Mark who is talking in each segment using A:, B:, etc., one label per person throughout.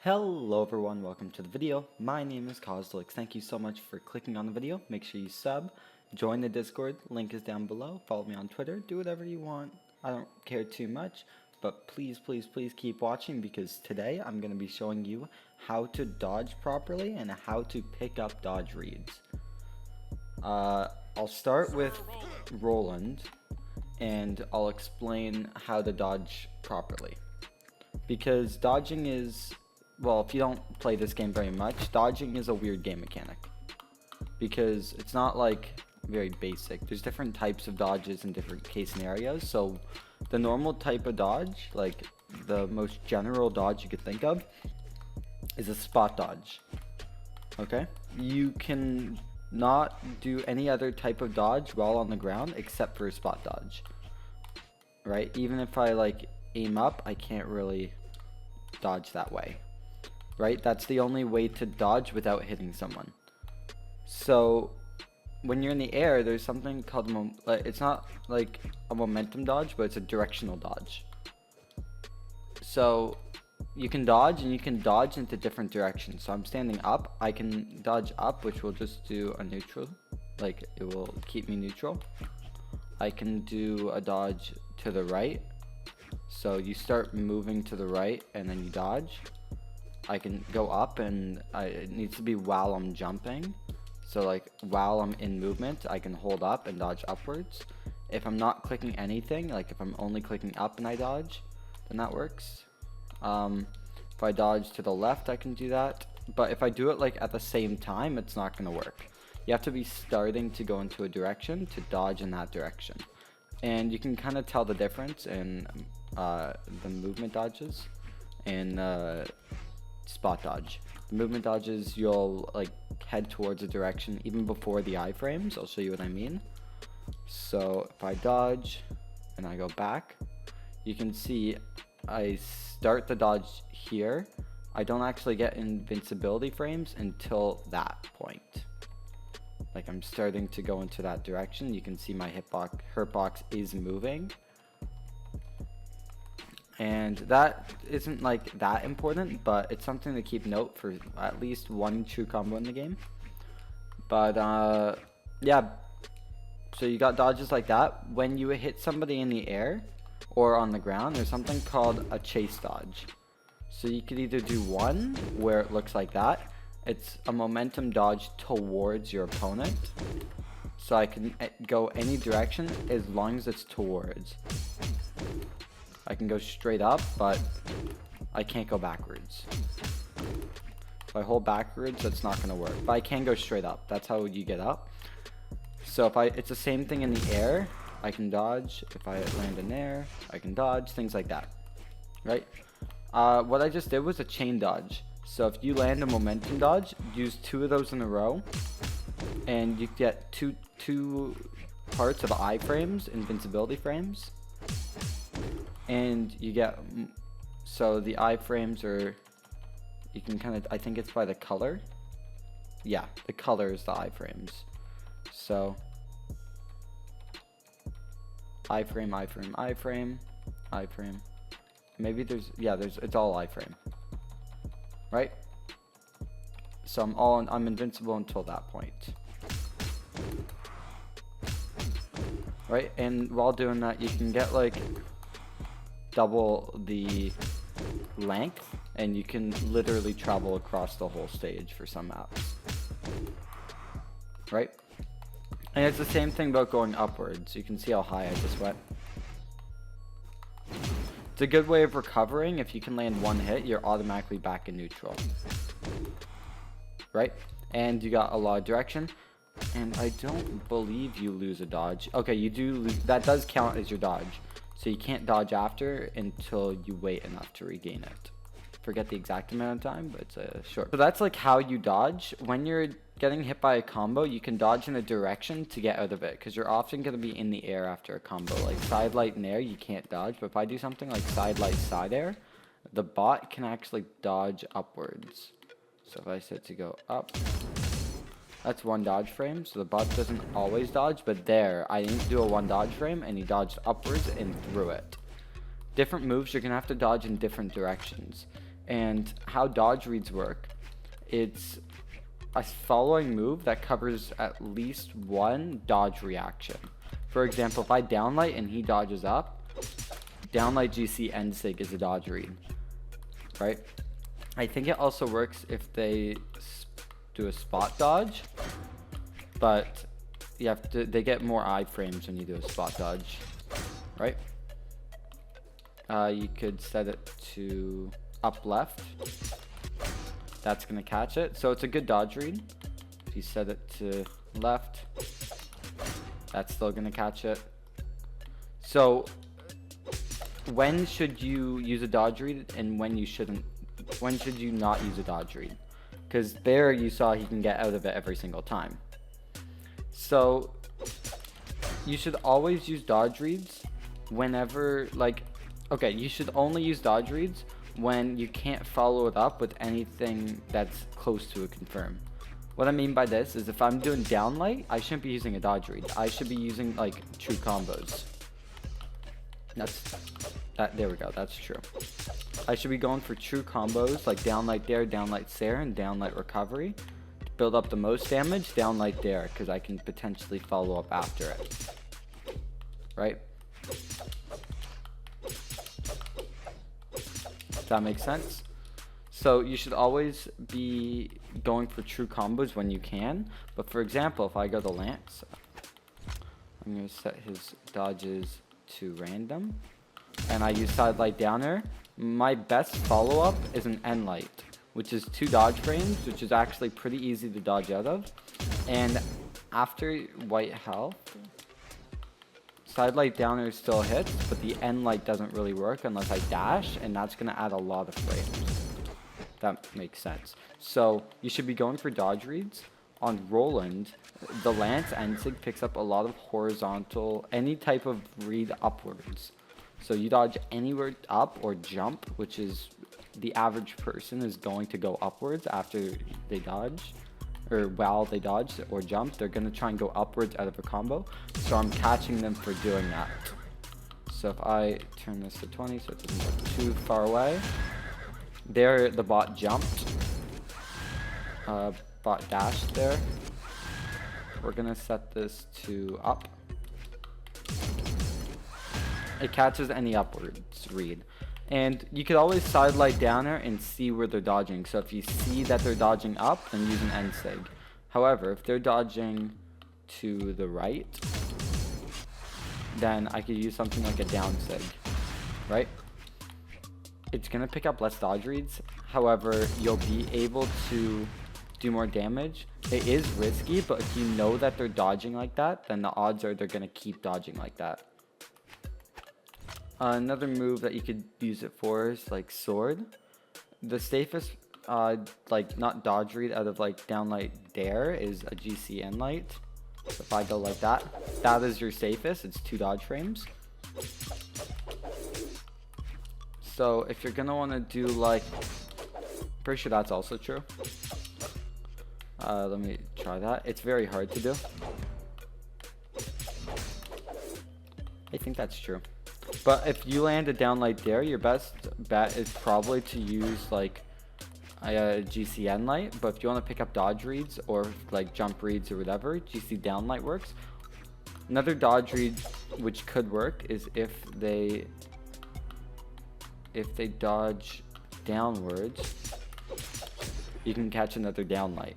A: Hello everyone, welcome to the video. My name is Cosolix. Thank you so much for clicking on the video. Make sure you sub, join the Discord, link is down below, follow me on Twitter, do whatever you want. I don't care too much, but please keep watching because today I'm going to be showing you how to dodge properly and how to pick up dodge reads. I'll start with Roland and I'll explain how to dodge properly. Because dodging is, well, if you don't play this game very much, dodging is a weird game mechanic. Because it's not like very basic. There's different types of dodges in different case scenarios. So the normal type of dodge, like the most general dodge you could think of, is a spot dodge. Okay? You can not do any other type of dodge while on the ground except for a spot dodge. Right? Even if I like aim up, I can't really dodge that way. Right? That's the only way to dodge without hitting someone. So when you're in the air, there's something called it's not like a momentum dodge, but it's a directional dodge. So you can dodge and you can dodge into different directions. So I'm standing up, I can dodge up, which will just do a neutral, like it will keep me neutral. I can do a dodge to the right. So you start moving to the right and then you dodge. I can go up and it needs to be while I'm jumping. So like while I'm in movement, I can hold up and dodge upwards. If I'm not clicking anything, like if I'm only clicking up and I dodge, then that works. If I dodge to the left, I can do that. But if I do it like at the same time, it's not going to work. You have to be starting to go into a direction to dodge in that direction. And you can kind of tell the difference in the movement dodges and spot dodge. The movement dodges, you'll like head towards a direction even before the iframes. I'll show you what I mean. So if I dodge and I go back, you can see I start the dodge here. I don't actually get invincibility frames until that point. Like I'm starting to go into that direction. You can see my hurt box is moving. And that isn't like that important, but it's something to keep note for at least one true combo in the game. But yeah, so you got dodges like that. When you hit somebody in the air or on the ground, there's something called a chase dodge. So you could either do one where it looks like that. It's a momentum dodge towards your opponent. So I can go any direction as long as it's towards. I can go straight up, but I can't go backwards. If I hold backwards, that's not going to work. But I can go straight up. That's how you get up. So if it's the same thing in the air, I can dodge. If I land in air, I can dodge. Things like that. Right? What I just did was a chain dodge. So if you land a momentum dodge, use 2 of those in a row. And you get two parts of iframes, invincibility frames. And you get, so the iframes are, you can kind of, I think it's by the color. Yeah, the color is the iframes. So, iframe, iframe, iframe, iframe. Maybe there's, yeah, it's all iframe. Right? So I'm invincible until that point. Right? And while doing that, you can get like double the length and you can literally travel across the whole stage for some maps. Right? And it's the same thing about going upwards. You can see how high I just went. It's a good way of recovering. If you can land one hit, you're automatically back in neutral. Right? And you got a lot of direction. And I don't believe you lose a dodge. Okay, you do lose. That does count as your dodge. So you can't dodge after until you wait enough to regain it. Forget the exact amount of time, but it's short. So that's like how you dodge. When you're getting hit by a combo, you can dodge in a direction to get out of it. Because you're often going to be in the air after a combo. Like side light and air, you can't dodge. But if I do something like side light, side air, the bot can actually dodge upwards. So if I set to go up, that's one dodge frame, so the bot doesn't always dodge, but there, I didn't do a one dodge frame, and he dodged upwards and through it. Different moves, you're going to have to dodge in different directions. And how dodge reads work, it's a following move that covers at least one dodge reaction. For example, if I downlight and he dodges up, downlight GC end sig is a dodge read, right? I think it also works if they do a spot dodge, but you have to, they get more iframes when you do a spot dodge, right? You could set it to up left. That's gonna catch it. So it's a good dodge read. If you set it to left, that's still gonna catch it. So when should you use a dodge read and when you shouldn't? When should you not use a dodge read? Because there you saw he can get out of it every single time. So you should always use dodge reads whenever, like, okay, you should only use dodge reads when you can't follow it up with anything that's close to a confirm. What I mean by this is if I'm doing downlight, I shouldn't be using a dodge read. I should be using like true combos. There we go, that's true. I should be going for true combos like downlight dare, downlight Sarah, and downlight recovery. To build up the most damage, downlight dare, because I can potentially follow up after it. Right? That makes sense. So you should always be going for true combos when you can. But for example, if I go to Lance, I'm going to set his dodges to random, and I use side light downer. My best follow up is an end light, which is 2 dodge frames, which is actually pretty easy to dodge out of. And after white health, side light downer still hits, but the end light doesn't really work unless I dash, and that's going to add a lot of frames. That makes sense. So you should be going for dodge reads. On Roland, the Lance end sig picks up a lot of horizontal, any type of read upwards. So you dodge anywhere up or jump, which is the average person is going to go upwards after they dodge. Or while they dodge or jump, they're going to try and go upwards out of a combo. So I'm catching them for doing that. So if I turn this to 20 so it doesn't go too far away. There, the bot jumped. Bot dashed there. We're going to set this to up. It catches any upwards read. And you could always side light downer and see where they're dodging. So if you see that they're dodging up, then use an end sig. However, if they're dodging to the right, then I could use something like a down sig, right? It's going to pick up less dodge reads. However, you'll be able to do more damage. It is risky, but if you know that they're dodging like that, then the odds are they're going to keep dodging like that. Another move that you could use it for is like sword. The safest like not dodge read out of like downlight dare is a GC end light. So if I go like that, that is your safest. It's 2 dodge frames. So if you're gonna want to do like, pretty sure that's also true. Let me try that. It's very hard to do. I think that's true. But if you land a downlight dare, your best bet is probably to use like a GC end light. But if you want to pick up dodge reads or like jump reads or whatever, GC downlight works. Another dodge read which could work is if they dodge downwards, you can catch another downlight.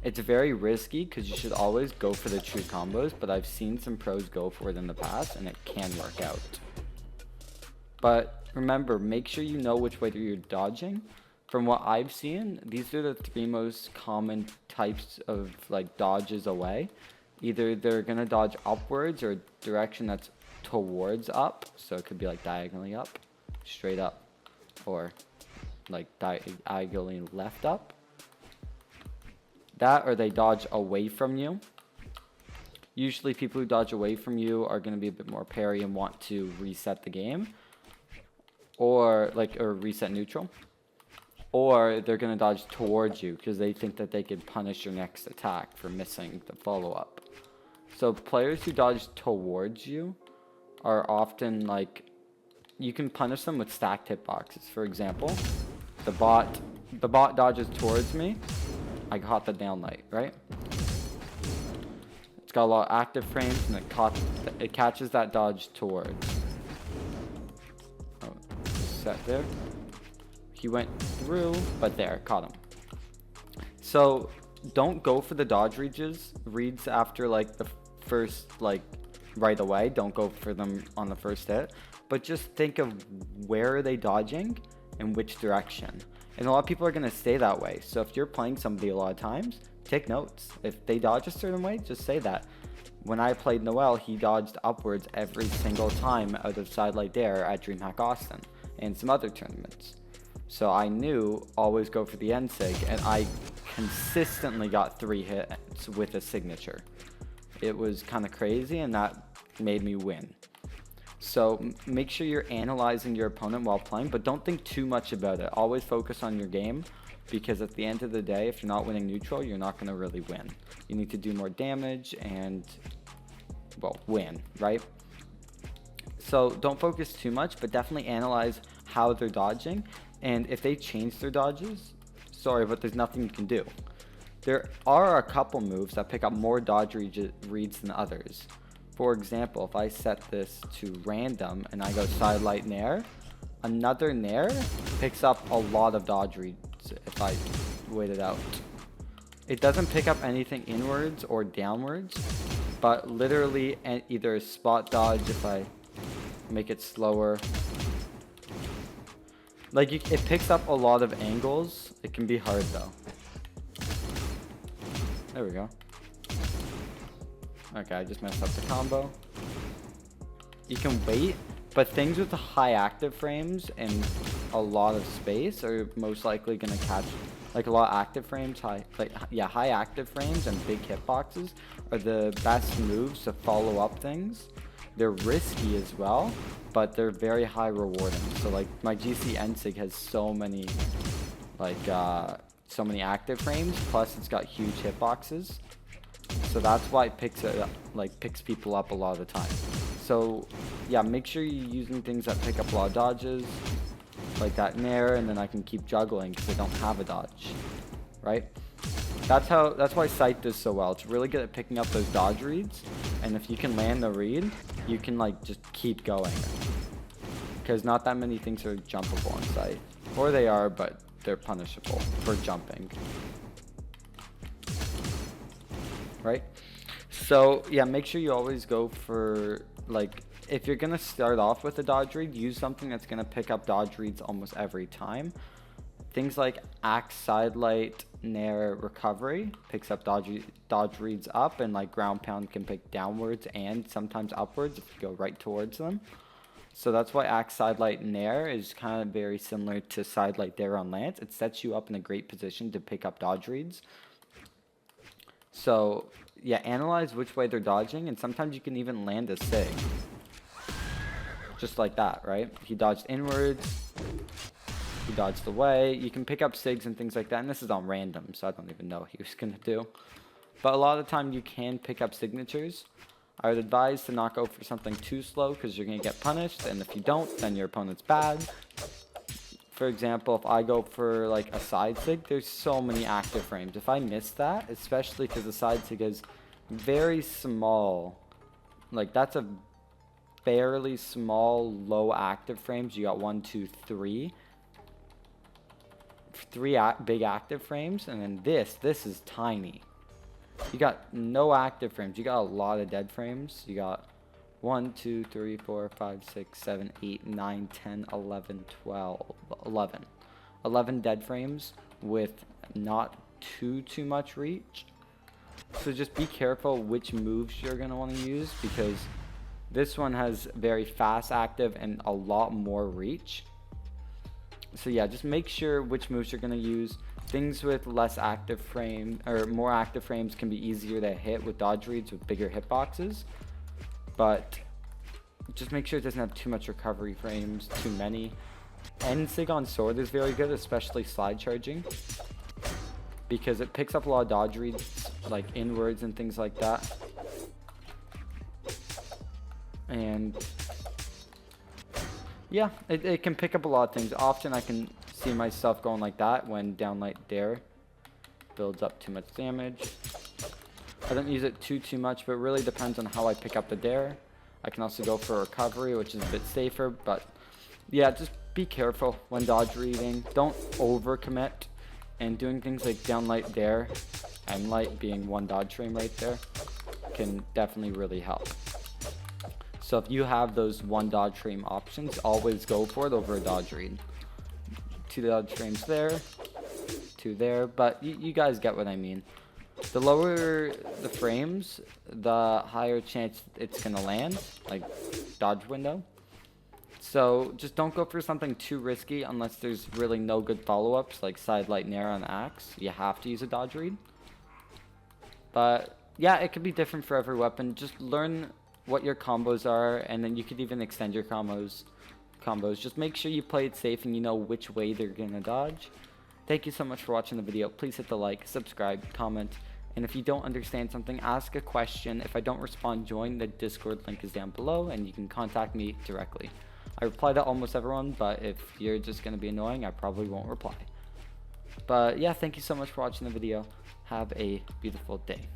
A: It's very risky because you should always go for the true combos, but I've seen some pros go for it in the past and it can work out. But remember, make sure you know which way you're dodging. From what I've seen, these are the 3 most common types of like dodges away. Either they're gonna dodge upwards or direction that's towards up, so it could be like diagonally up, straight up, or like diagonally left up. That, or they dodge away from you. Usually people who dodge away from you are going to be a bit more parry and want to reset the game. Or reset neutral. Or they're going to dodge towards you because they think that they could punish your next attack for missing the follow-up. So players who dodge towards you are often like, you can punish them with stacked hitboxes. For example, the bot dodges towards me, I caught the nail knight, right? It's got a lot of active frames, and it catches that dodge towards. Oh, set there. He went through, but there, caught him. So don't go for the dodge reads after like the first, like right away. Don't go for them on the first hit, but just think of where are they dodging and which direction. And a lot of people are going to stay that way. So if you're playing somebody a lot of times, take notes. If they dodge a certain way, just say that. When I played Noel, he dodged upwards every single time out of Sidelight Dare at DreamHack Austin and some other tournaments. So I knew always go for the end sig, and I consistently got 3 hits with a signature. It was kind of crazy, and that made me win. So make sure you're analyzing your opponent while playing, but don't think too much about it. Always focus on your game, because at the end of the day, if you're not winning neutral, you're not going to really win. You need to do more damage and, well, win, right? So don't focus too much, but definitely analyze how they're dodging. And if they change their dodges, sorry, but there's nothing you can do. There are a couple moves that pick up more dodge reads than others. For example, if I set this to random and I go Sidelight Nair, another Nair picks up a lot of dodge reads if I wait it out. It doesn't pick up anything inwards or downwards, but literally either a spot dodge if I make it slower. Like, it picks up a lot of angles. It can be hard though. There we go. Okay, I just messed up the combo. You can wait, but things with the high active frames and a lot of space are most likely going to catch, like a lot of active frames, high active frames and big hitboxes are the best moves to follow up things. They're risky as well, but they're very high rewarding. So like my GC Ensig has so many, like so many active frames, plus it's got huge hitboxes. So that's why it picks people up a lot of the time. So yeah, make sure you're using things that pick up a lot of dodges, like that Nair, and then I can keep juggling because I don't have a dodge, right? That's why Sight does so well. It's really good at picking up those dodge reads, and if you can land the read, you can like just keep going. Because not that many things are jumpable on Sight. Or they are, but they're punishable for jumping. Right? So yeah, make sure you always go for, like, if you're gonna start off with a dodge read, use something that's gonna pick up dodge reads almost every time. Things like Axe Sidelight Nair Recovery picks up dodge reads up, and like Ground Pound can pick downwards and sometimes upwards if you go right towards them. So that's why Axe Sidelight Nair is kind of very similar to Sidelight Dare on Lance. It sets you up in a great position to pick up dodge reads. So yeah, analyze which way they're dodging, and sometimes you can even land a sig. Just like that, right? He dodged inwards. He dodged away. You can pick up SIGs and things like that, and this is on random, so I don't even know what he was going to do. But a lot of the time you can pick up signatures. I would advise to not go for something too slow because you're going to get punished, and if you don't, then your opponent's bad. For example, if I go for like a side sig, there's so many active frames. If I miss that, especially because the side sig is very small, like that's a fairly small, low active frames. You got 1, 2, 3. 3 big active frames, and then this is tiny. You got no active frames. You got a lot of dead frames. You got 1, 2, 3, 4, 5, 6, 7, 8, 9, 10, 11, 12, 11. 11 dead frames with not too much reach. So just be careful which moves you're going to want to use, because this one has very fast active and a lot more reach. So yeah, just make sure which moves you're going to use. Things with less active frame or more active frames can be easier to hit with dodge reads with bigger hitboxes. But just make sure it doesn't have too much recovery frames, too many. Ensig on sword is very good, especially slide charging, because it picks up a lot of dodge reads, like inwards and things like that. And yeah, it can pick up a lot of things. Often I can see see myself going like that when down light dare builds up too much damage. I don't use it too much, but it really depends on how I pick up the dare. I can also go for recovery, which is a bit safer, but yeah, just be careful when dodge reading. Don't overcommit, and doing things like down light dare and light being one dodge frame right there can definitely really help. So if you have those one dodge frame options, always go for it over a dodge read. 2 dodge frames there, 2 there, but you guys get what I mean. The lower the frames, the higher chance it's gonna land, like dodge window. So just don't go for something too risky unless there's really no good follow-ups, like side light nair on axe. You have to use a dodge read. But yeah, it could be different for every weapon. Just learn what your combos are, and then you could even extend your combos. Just make sure you play it safe and you know which way they're gonna dodge. Thank you so much for watching the video. Please hit the like, subscribe, comment, and if you don't understand something, ask a question. If I don't respond, join. The Discord link is down below and you can contact me directly. I reply to almost everyone, but if you're just gonna be annoying, I probably won't reply. But yeah, thank you so much for watching the video. Have a beautiful day.